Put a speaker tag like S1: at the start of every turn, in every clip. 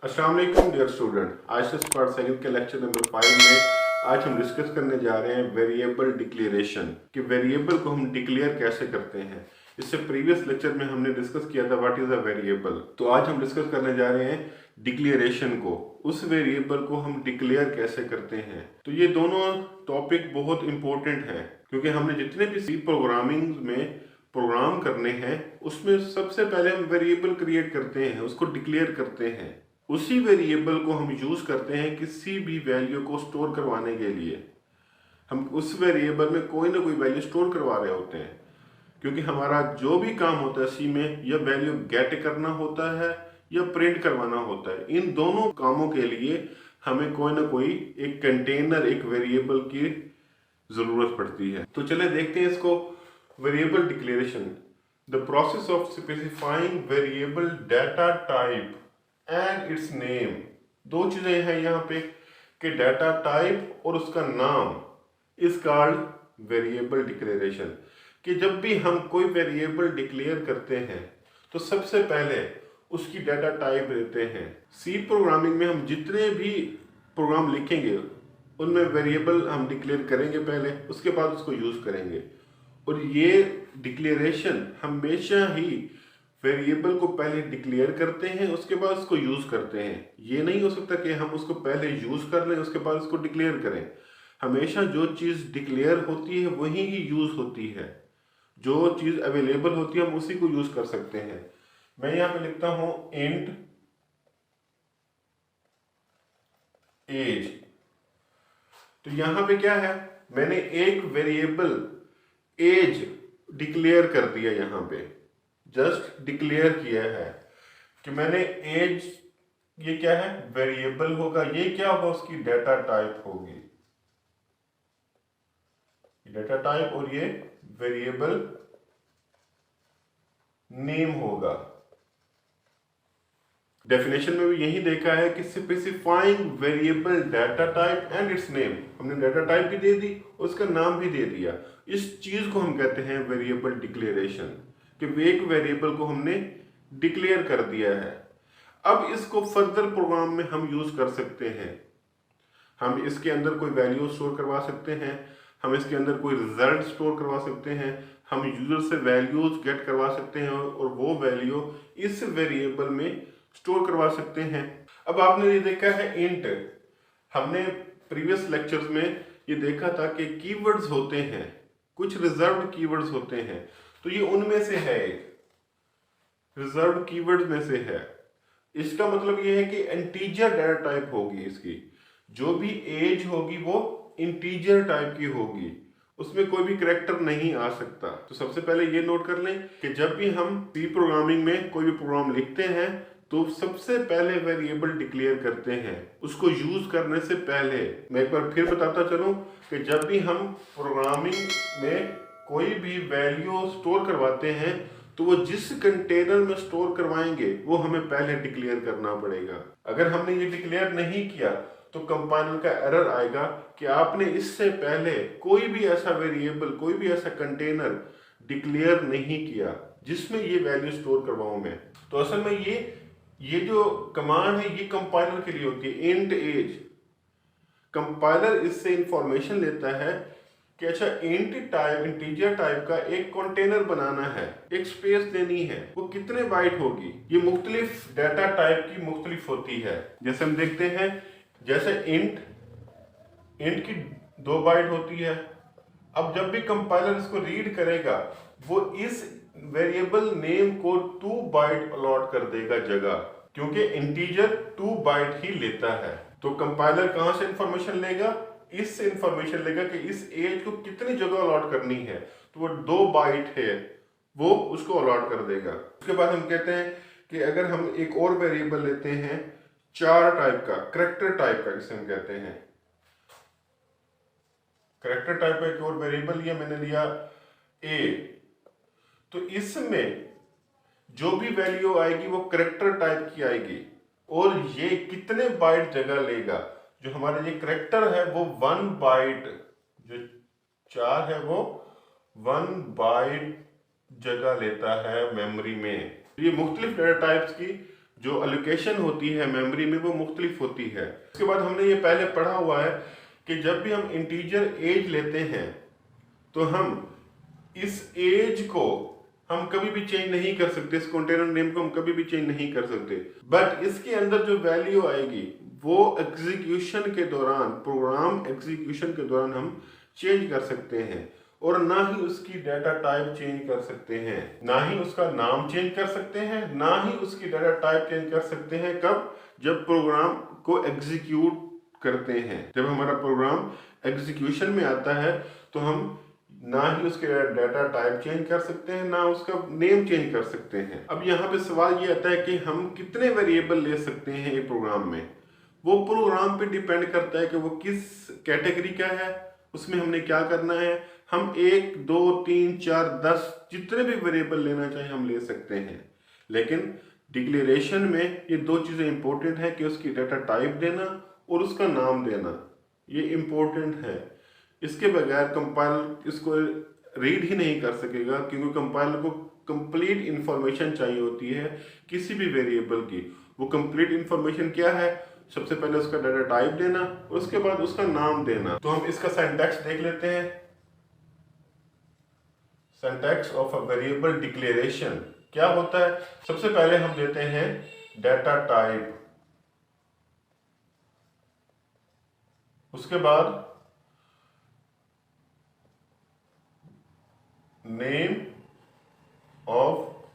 S1: अस्सलाम वालेकुम dear student. आज से पार्ट सेकंड के लेक्चर नंबर 5 में आज हम डिस्कस करने जा रहे हैं वेरिएबल डिक्लेरेशन कि वेरिएबल को हम डिक्लेयर कैसे करते हैं। इससे प्रीवियस लेक्चर में हमने डिस्कस किया था व्हाट इज अ वेरिएबल। तो आज हम डिस्कस करने जा रहे हैं डिक्लेरेशन को, उस वेरिएबल को हम डिक्लेयर कैसे करते हैं। तो ये दोनों टॉपिक बहुत इंपॉर्टेंट है क्योंकि हमने जितने भी सी प्रोग्रामिंग में प्रोग्राम करने हैं उसमें सबसे पहले हम वेरिएबल क्रिएट करते हैं, उसको डिक्लेयर करते हैं। उसी वेरिएबल को हम यूज करते हैं किसी भी वैल्यू को स्टोर करवाने के लिए। हम उस वेरिएबल में कोई ना कोई वैल्यू स्टोर करवा रहे होते हैं क्योंकि हमारा जो भी काम होता है सी में या वैल्यू गेट करना होता है या प्रिंट करवाना होता है। इन दोनों कामों के लिए हमें कोई ना कोई एक कंटेनर, एक वेरिएबल की जरूरत पड़ती है। तो चले देखते हैं इसको। Variable declaration, the process of specifying variable data type and it's name. दो चीजें हैं यहाँ पे कि डाटा टाइप और उसका नाम इज कॉल्ड वेरिएबल डिक्लेरेशन। कि जब भी हम कोई वेरिएबल डिक्लेयर करते हैं तो सबसे पहले उसकी डाटा टाइप लेते हैं। सी प्रोग्रामिंग में हम जितने भी प्रोग्राम लिखेंगे उनमें वेरिएबल हम डिक्लेयर करेंगे पहले, उसके बाद उसको यूज करेंगे। और ये डिक्लेरेशन हमेशा ही वेरिएबल को पहले डिक्लेयर करते हैं उसके बाद उसको यूज करते हैं। ये नहीं हो सकता कि हम उसको पहले यूज कर लें उसके बाद उसको डिक्लेयर करें। हमेशा जो चीज डिक्लेयर होती है वही ही यूज होती है। जो चीज अवेलेबल होती है हम उसी को यूज कर सकते हैं। मैं यहां पे लिखता हूं इंट एज। तो यहां पे क्या है, मैंने एक वेरिएबल एज डिक्लेयर कर दिया। यहां पे जस्ट डिक्लेयर किया है कि मैंने एज, ये क्या है, वेरिएबल होगा। ये क्या होगा, उसकी डाटा टाइप होगी, डाटा टाइप, और ये वेरिएबल नेम होगा। डेफिनेशन में भी यही देखा है कि specifying variable data type and it's name. हमने डाटा टाइप भी दे दी, उसका नाम भी दे दिया। इस चीज को हम कहते हैं वेरिएबल डिक्लेरेशन कि एक वेरिएबल को हमने डिक्लेयर कर दिया है। अब इसको फर्दर प्रोग्राम में हम यूज कर सकते हैं। हम इसके अंदर कोई वैल्यू स्टोर करवा सकते हैं, हम इसके अंदर कोई रिजल्ट स्टोर करवा सकते हैं, हम यूजर से वैल्यूज गेट करवा सकते हैं और वो वैल्यू इस वेरिएबल में स्टोर करवा सकते हैं। अब आपने ये देखा है इंट। हमने प्रीवियस लेक्चर्स में ये देखा था कि कीवर्ड्स होते हैं, कुछ रिजर्व्ड कीवर्ड्स होते हैं। तो ये उनमें से है, एक रिजर्व्ड कीवर्ड में से है। इसका मतलब ये है कि इंटीजर डाटा टाइप होगी इसकी। जो भी एज होगी वो इंटीजर टाइप की होगी, उसमें कोई भी करैक्टर नहीं आ सकता। तो सबसे पहले ये नोट कर लें कि जब भी हम सी प्रोग्रामिंग में कोई भी प्रोग्राम लिखते हैं तो सबसे पहले वेरिएबल डिक्लेयर करते हैं उसको यूज करने से पहले। मैं एक बार फिर बताता चलूं कि जब भी हम प्रोग्रामिंग में कोई भी वैल्यू स्टोर करवाते हैं तो वो जिस कंटेनर में स्टोर करवाएंगे वो हमें पहले डिक्लेयर करना पड़ेगा। अगर हमने ये डिक्लेयर नहीं किया तो कंपाइलर का एरर आएगा कि आपने इससे पहले कोई भी ऐसा वेरिएबल, कोई भी ऐसा कंटेनर डिक्लेयर नहीं किया जिसमें ये वैल्यू स्टोर करवाऊं मैं। तो असल में ये जो कमांड है ये कंपाइलर के लिए होती है, इंट एज। कंपाइलर इससे इंफॉर्मेशन लेता है कि अच्छा इंट टाइप, इंटीजर टाइप का एक कंटेनर बनाना है, एक स्पेस देनी है, वो कितने बाइट होगी। ये मुख्तलिफ डाटा टाइप की मुख्तलिफ होती है। जैसे हम देखते हैं, जैसे इंट की 2 बाइट होती है। अब जब भी कंपाइलर इसको रीड करेगा वो इस वेरिएबल नेम को 2 बाइट अलॉट कर देगा जगह, क्योंकि इंटीजर 2 बाइट ही लेता है। तो कंपाइलर कहां से इंफॉर्मेशन लेगा, इससे इंफॉर्मेशन लेगा कि इस एज को कितनी जगह अलॉट करनी है। तो वो 2 बाइट है वो उसको अलॉट कर देगा। उसके बाद हम कहते हैं कि अगर हम एक और वेरिएबल लेते हैं 4 टाइप का, करैक्टर टाइप का जिसे हम कहते हैं, करैक्टर टाइप का एक और वेरिएबल लिया मैंने, लिया ए। तो इसमें जो भी वैल्यू आएगी वो करैक्टर टाइप की आएगी और ये कितने बाइट जगह लेगा। जो हमारा ये करैक्टर है वो 1 बाइट, जो 4 है वो 1 बाइट जगह लेता है मेमोरी में। ये मुख्तलिफ डाटा टाइप्स की जो एलोकेशन होती है मेमोरी में वो मुख्तलिफ होती है। उसके बाद हमने ये पहले पढ़ा हुआ है कि जब भी हम इंटीजर एज लेते हैं तो हम इस एज को हम कभी भी चेंज नहीं कर सकते, इस कंटेनर नेम को हम कभी भी चेंज नहीं कर सकते, बट इसके अंदर जो वैल्यू आएगी वो एग्जीक्यूशन के दौरान, प्रोग्राम एग्जीक्यूशन के दौरान हम चेंज कर सकते हैं। और ना ही उसकी डाटा टाइप चेंज कर सकते हैं, ना ही उसका नाम चेंज कर सकते हैं, ना ही उसकी डाटा टाइप चेंज कर सकते हैं। कब? जब प्रोग्राम को एग्जीक्यूट करते हैं, जब हमारा प्रोग्राम एग्जीक्यूशन में आता है तो हम ना ही उसके डाटा टाइप चेंज कर सकते हैं, ना उसका नेम चेंज कर सकते हैं। अब यहाँ पे सवाल ये आता है कि हम कितने वेरिएबल ले सकते हैं एक प्रोग्राम में। वो प्रोग्राम पे डिपेंड करता है कि वो किस कैटेगरी का है, उसमें हमने क्या करना है। हम 1, 2, 3, 4, 10 जितने भी वेरिएबल लेना चाहें हम ले सकते हैं, लेकिन डिक्लेरेशन में ये दो चीज़ें इंपॉर्टेंट है कि उसकी डाटा टाइप देना और उसका नाम देना, ये इंपॉर्टेंट है। इसके बगैर कंपाइलर इसको रीड ही नहीं कर सकेगा, क्योंकि कंपाइलर को कंप्लीट इंफॉर्मेशन चाहिए होती है किसी भी वेरिएबल की। वो कंप्लीट इंफॉर्मेशन क्या है? सबसे पहले उसका डाटा टाइप देना, उसके बाद उसका नाम देना। तो हम इसका सिंटैक्स देख लेते हैं। Syntax of a variable declaration क्या होता है? सबसे पहले हम देते हैं डाटा टाइप, उसके बाद नेम ऑफ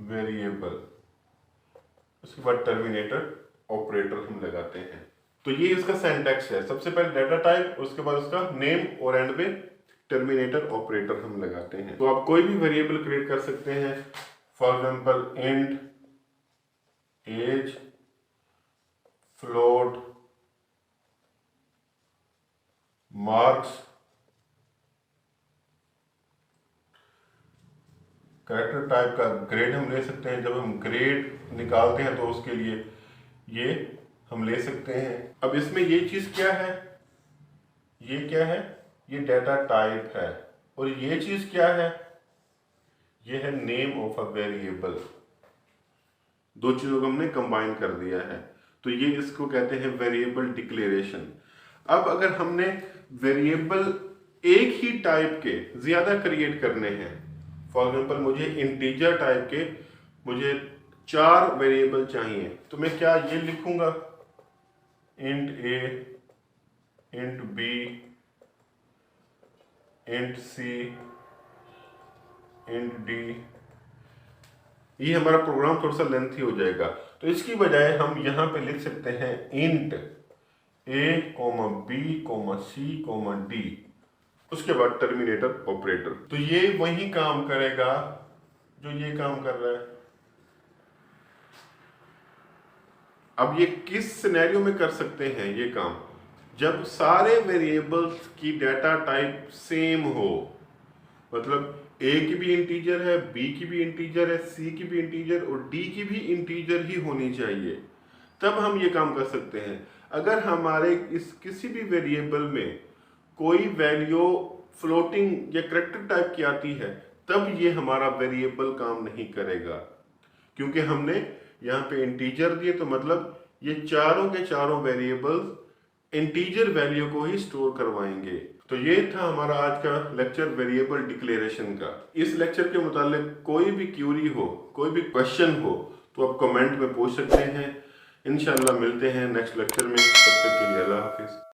S1: वेरिएबल, उसके बाद टर्मिनेटर ऑपरेटर हम लगाते हैं। तो ये इसका सिंटैक्स है। सबसे पहले डाटा टाइप, उसके बाद उसका नेम और एंड में टर्मिनेटर ऑपरेटर हम लगाते हैं। तो आप कोई भी वेरिएबल क्रिएट कर सकते हैं। For example int, age, float, marks, character type का ग्रेड हम ले सकते हैं। जब हम ग्रेड निकालते हैं तो उसके लिए ये हम ले सकते हैं। अब इसमें ये चीज क्या है? ये क्या है? ये डाटा टाइप है। और ये चीज क्या है? ये है नेम ऑफ अ वेरिएबल। दो चीजों को हमने कंबाइन कर दिया है, तो ये इसको कहते हैं वेरिएबल डिक्लेरेशन। अब अगर हमने वेरिएबल एक ही टाइप के ज्यादा क्रिएट करने हैं, फॉर एग्जाम्पल मुझे इंटीजर टाइप के मुझे 4 वेरिएबल चाहिए, तो मैं क्या ये लिखूंगा? इंट ए, इंट बी, इंट सी, इंट डी। ये हमारा प्रोग्राम थोड़ा सा लेंथी हो जाएगा, तो इसकी बजाय हम यहां पे लिख सकते हैं इंट ए, बी, सी, डी, उसके बाद टर्मिनेटर ऑपरेटर। तो ये वही काम करेगा जो ये काम कर रहा है। अब ये किस सिनेरियो में कर सकते हैं ये काम? जब सारे वेरिएबल्स की डाटा टाइप सेम हो, मतलब ए की भी इंटीजर है, बी की भी इंटीजर है, सी की भी इंटीजर और डी की भी इंटीजर ही होनी चाहिए, तब हम ये काम कर सकते हैं। अगर हमारे इस किसी भी वेरिएबल में कोई वैल्यू फ्लोटिंग या कैरेक्टर टाइप की आती है, तब ये हमारा वेरिएबल काम नहीं करेगा, क्योंकि हमने यहाँ पे इंटीजर दिए, तो मतलब ये चारों के चारों वेरिएबल्स इंटीजर वैल्यू को ही स्टोर करवाएंगे। तो ये था हमारा आज का लेक्चर वेरिएबल डिक्लेरेशन का। इस लेक्चर के मुतालिक कोई भी क्यूरी हो, कोई भी क्वेश्चन हो, तो आप कमेंट में पूछ सकते हैं। इंशाल्लाह मिलते हैं नेक्स्ट लेक्चर में। तब तक के लिए अल्लाह हाफिज।